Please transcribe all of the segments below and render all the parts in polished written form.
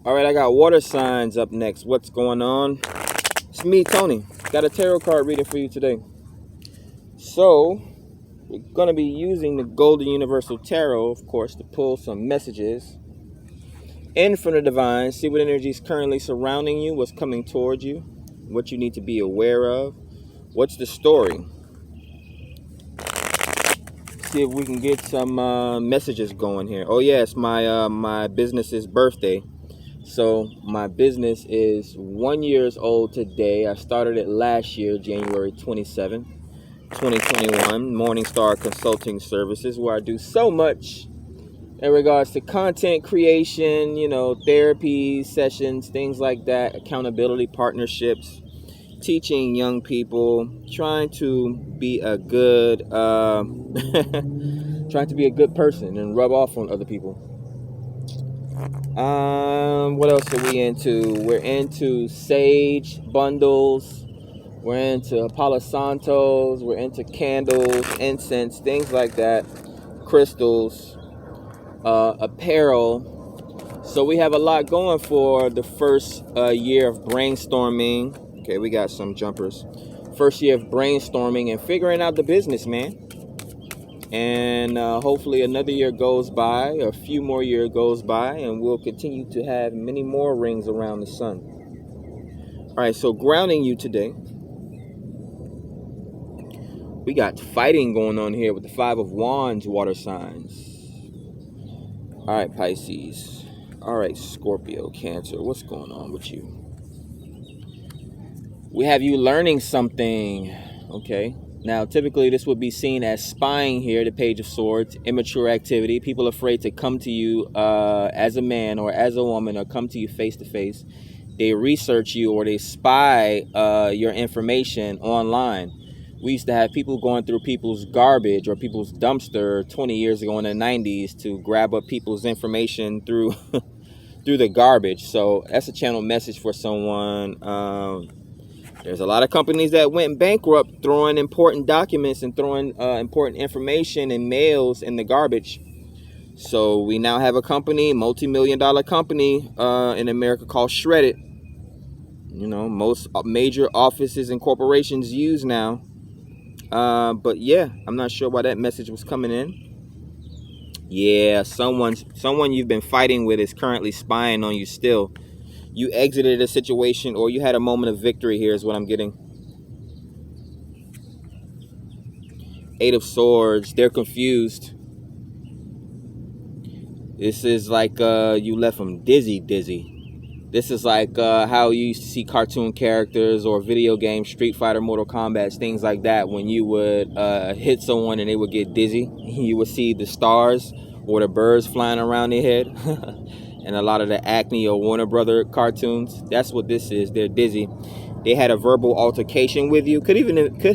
All right, I got water signs up next. What's going on? It's me, Tony. Got a tarot card reading for you today. So, we're going to be using the Golden Universal Tarot, of course, to pull some messages in from the divine. See what energy is currently surrounding you, what's coming towards you, what you need to be aware of. What's the story? See if we can get some messages going here. Oh, yeah, it's my business's birthday. So my business is 1 year old today. I started it last year, January 27th, 2021. Morningstar Consulting Services, where I do so much in regards to content creation, therapy sessions, things like that, accountability partnerships, teaching young people, trying to be a good, trying to be a good person and rub off on other people. What else are we into? We're into sage bundles. We're into Palo Santos. We're into candles, incense, things like that. Crystals, apparel. So we have a lot going for the first year of brainstorming. Okay, we got some jumpers. First year of brainstorming and figuring out the business, man. And hopefully another year goes by, a few more years goes by, and we'll continue to have many more rings around the sun. All right, so grounding you today, we got fighting going on here with the Five of Wands water signs. All right, Pisces. All right, Scorpio, Cancer, what's going on with you? We have you learning something, okay? Now, typically, this would be seen as spying here, the Page of Swords, immature activity. People afraid to come to you as a man or as a woman or come to you face-to-face. They research you or they spy your information online. We used to have people going through people's garbage or people's dumpster 20 years ago in the 90s to grab up people's information through, through the garbage. So that's a channel message for someone. There's a lot of companies that went bankrupt throwing important documents and throwing important information and mails in the garbage. So we now have a company, multi-million-dollar company in America called Shredded. Most major offices and corporations use now. But yeah, I'm not sure why that message was coming in. Yeah, someone you've been fighting with is currently spying on you still. You exited a situation or you had a moment of victory here is what I'm getting. Eight of Swords. They're confused. This is like you left them dizzy. This is like how you used to see cartoon characters or video games, Street Fighter, Mortal Kombat, things like that. When you would hit someone and they would get dizzy, you would see the stars or the birds flying around their head. And a lot of the Acme or Warner Brother cartoons, that's what this is. They're dizzy. They had a verbal altercation with you. Could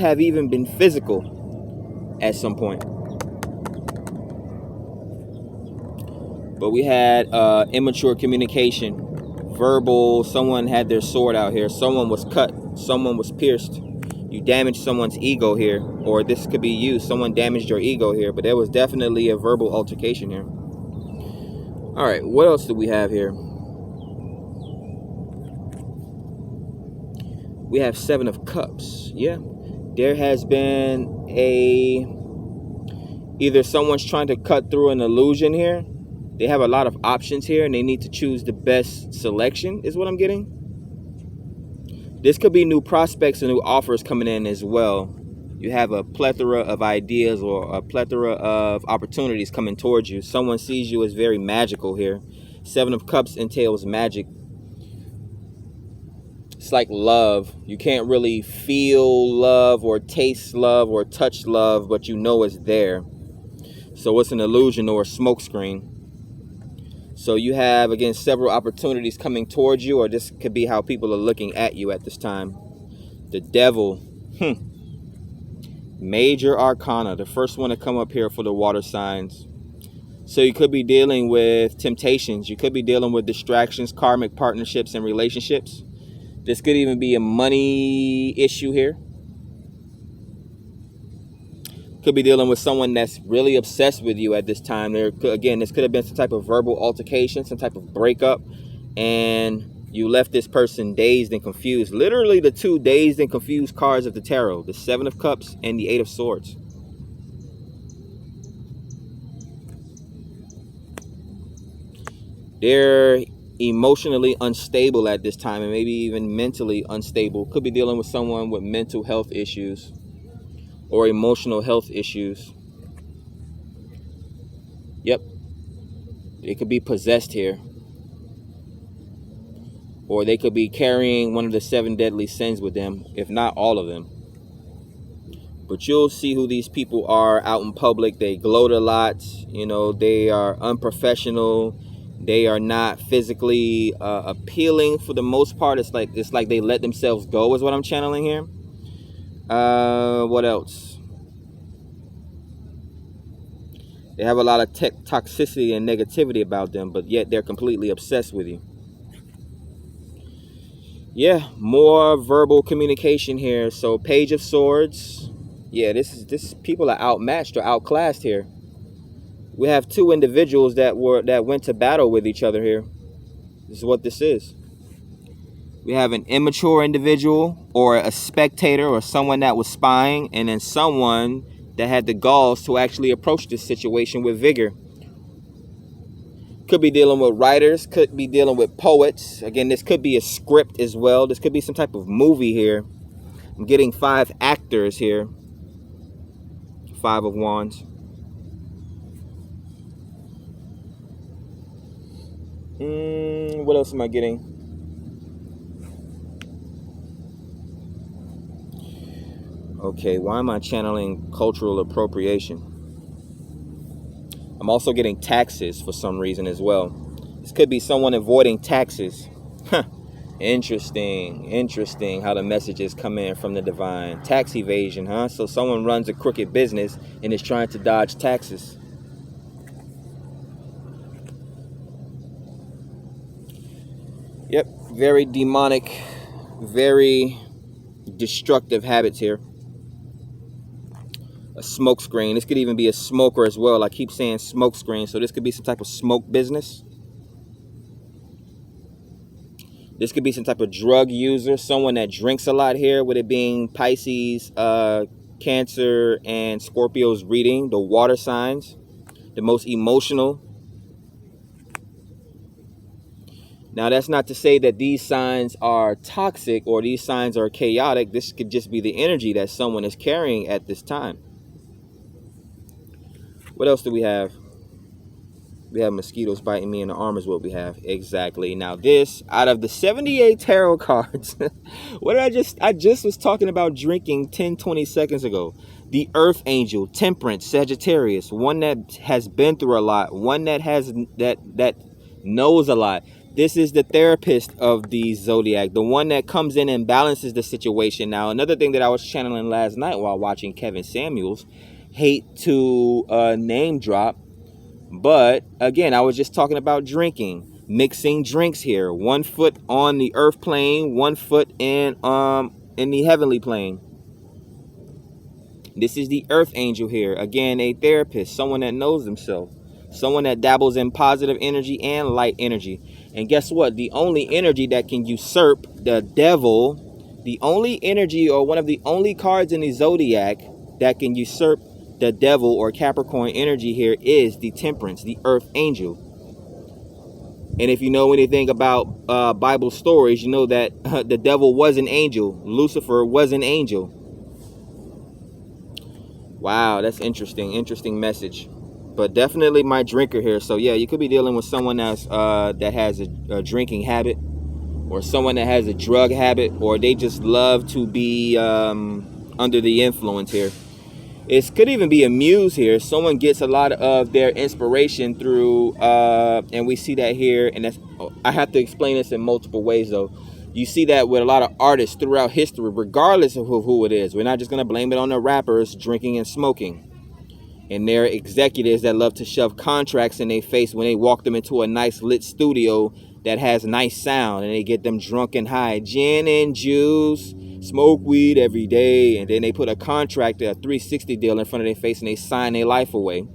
have even been physical at some point. But we had immature communication, verbal. Someone had their sword out here. Someone was cut. Someone was pierced. You damaged someone's ego here, or this could be you. Someone damaged your ego here, but there was definitely a verbal altercation here. All right, what else do we have here? We have Seven of Cups. Yeah, there has been either someone's trying to cut through an illusion here. They have a lot of options here, and they need to choose the best selection, is what I'm getting. This could be new prospects and new offers coming in as well. You have a plethora of ideas or a plethora of opportunities coming towards you. Someone sees you as very magical here. Seven of Cups entails magic. It's like love. You can't really feel love or taste love or touch love, but you know it's there. So it's an illusion or a smokescreen. So you have, again, several opportunities coming towards you, or this could be how people are looking at you at this time. The Devil. Major Arcana, the first one to come up here for the water signs. So you could be dealing with temptations. You could be dealing with distractions, karmic partnerships, and relationships. This could even be a money issue here. Could be dealing with someone that's really obsessed with you at this time. This could have been some type of verbal altercation, some type of breakup. and you left this person dazed and confused. Literally the two dazed and confused cards of the tarot, the Seven of Cups and the Eight of Swords. They're emotionally unstable at this time, and maybe even mentally unstable. Could be dealing with someone with mental health issues or emotional health issues. Yep. They could be possessed here. Or they could be carrying one of the 7 deadly sins with them, if not all of them. But you'll see who these people are out in public. They gloat a lot. You know, they are unprofessional. They are not physically appealing for the most part. It's like they let themselves go is what I'm channeling here. What else? They have a lot of toxicity and negativity about them, but yet they're completely obsessed with you. Yeah, more verbal communication here. So Page of Swords. Yeah, this people are outmatched or outclassed here. We have 2 individuals that went to battle with each other here. This is what this is. We have an immature individual or a spectator or someone that was spying, and then someone that had the galls to actually approach this situation with vigor. Could be dealing with writers, could be dealing with poets. Again, this could be a script as well. This could be some type of movie here. I'm getting 5 actors here. 5 of Wands. What else am I getting? Okay, why am I channeling cultural appropriation? I'm also getting taxes for some reason as well. This could be someone avoiding taxes. Interesting how the messages come in from the divine. Tax evasion, huh? So someone runs a crooked business and is trying to dodge taxes. Yep, very demonic, very destructive habits here. A smoke screen. This could even be a smoker as well. I keep saying smoke screen, so this could be some type of smoke business. This could be some type of drug user, someone that drinks a lot here, with it being Pisces, Cancer, and Scorpio's reading, the water signs, the most emotional. Now, that's not to say that these signs are toxic or these signs are chaotic. This could just be the energy that someone is carrying at this time. What else do we have? We have mosquitoes biting me in the arm is what we have. Exactly. Now this, out of the 78 tarot cards, what did I just was talking about drinking 20 seconds ago. The Earth Angel, Temperance, Sagittarius, one that has been through a lot, one that has that knows a lot. This is the therapist of the zodiac, the one that comes in and balances the situation. Now, another thing that I was channeling last night while watching Kevin Samuels, hate to name drop, but again, I was just talking about drinking, mixing drinks here. 1 foot on the earth plane, 1 foot in the heavenly plane. This is the Earth Angel here. Again, a therapist, someone that knows themselves, someone that dabbles in positive energy and light energy. And guess what? The only energy that can usurp the devil, the only energy or one of the only cards in the zodiac that can usurp the devil or Capricorn energy here is the Temperance, the Earth Angel. And if you know anything about Bible stories, you know that the devil was an angel. Lucifer was an angel. Wow, that's interesting message. But definitely my drinker here. So yeah, you could be dealing with someone that's that has a drinking habit, or someone that has a drug habit, or they just love to be under the influence here. It could even be a muse here. Someone gets a lot of their inspiration through, and we see that here. And that's, I have to explain this in multiple ways, though. You see that with a lot of artists throughout history, regardless of who it is. We're not just going to blame it on the rappers drinking and smoking. And there are executives that love to shove contracts in their face when they walk them into a nice lit studio that has nice sound, and they get them drunk and high. Gin and juice, smoke weed every day, and then they put a contract, a 360 deal in front of their face, and they sign their life away.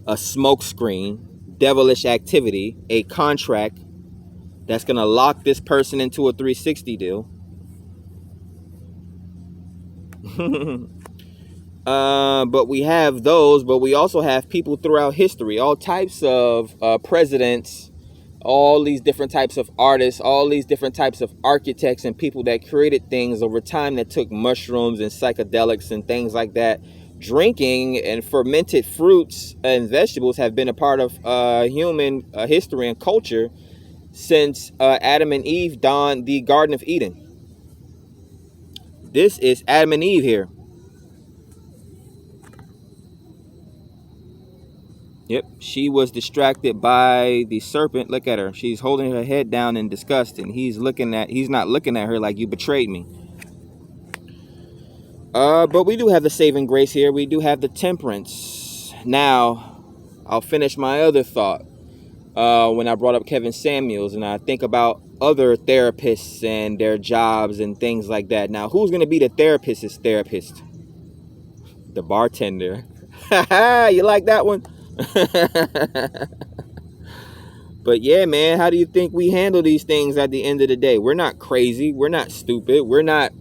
A smoke screen, devilish activity, a contract that's going to lock this person into a 360 deal. But we have those, but we also have people throughout history, all types of presidents, all these different types of artists, all these different types of architects and people that created things over time that took mushrooms and psychedelics and things like that. Drinking and fermented fruits and vegetables have been a part of human history and culture since Adam and Eve donned the Garden of Eden. This is Adam and Eve here. Yep, she was distracted by the serpent. Look at her. She's holding her head down in disgust, and he's not looking at her like you betrayed me. But we do have the saving grace here. We do have the temperance. Now, I'll finish my other thought. When I brought up Kevin Samuels, and I think about other therapists and their jobs and things like that. Now, who's going to be the therapist's therapist? The bartender. You like that one? But yeah, man, how do you think we handle these things at the end of the day? We're not crazy. We're not stupid. We're not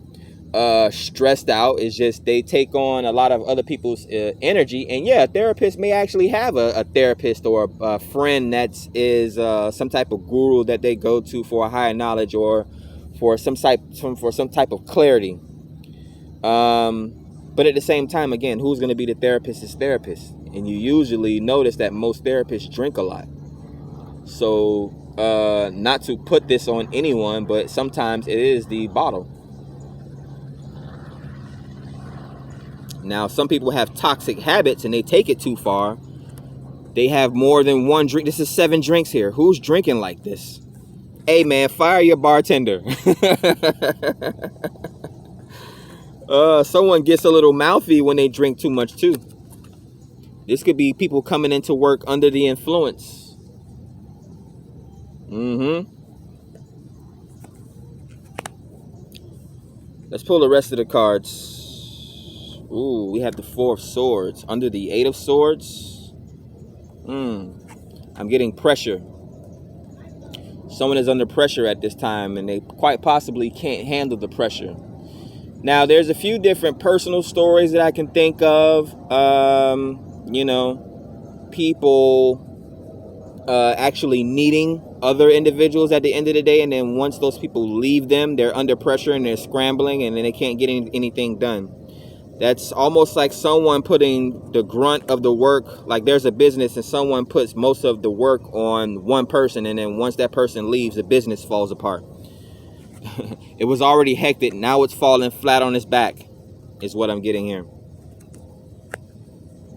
stressed out. It's just they take on a lot of other people's energy. And yeah, a therapist may actually have a therapist or a friend that is some type of guru that they go to for a higher knowledge or for some type of clarity. But at the same time, again, who's going to be the therapist's therapist? And you usually notice that most therapists drink a lot. So not to put this on anyone, but sometimes it is the bottle. Now, some people have toxic habits and they take it too far. They have more than one drink. This is 7 drinks here. Who's drinking like this? Hey, man, fire your bartender. Someone gets a little mouthy when they drink too much, too. This could be people coming into work under the influence. Let's pull the rest of the cards. Ooh, we have the 4 of Swords under the 8 of Swords. I'm getting pressure. Someone is under pressure at this time, and they quite possibly can't handle the pressure. Now, there's a few different personal stories that I can think of. People actually needing other individuals at the end of the day, and then once those people leave them, they're under pressure and they're scrambling, and then they can't get anything done. That's almost like someone putting the grunt of the work, like there's a business and someone puts most of the work on one person, and then once that person leaves, the business falls apart. It was already hectic, now it's falling flat on its back, is what I'm getting here.